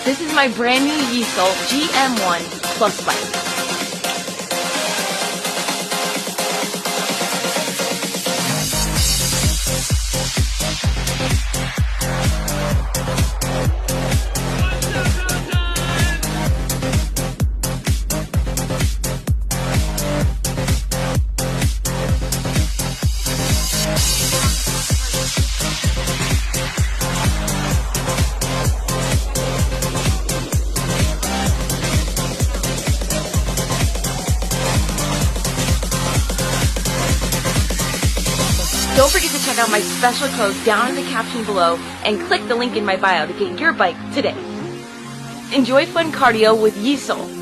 This is my brand new YESOUL GM1 Plus bike. Don't forget to check out my special code down in the caption below and click the link in my bio to get your bike today. Enjoy fun cardio with YESOUL.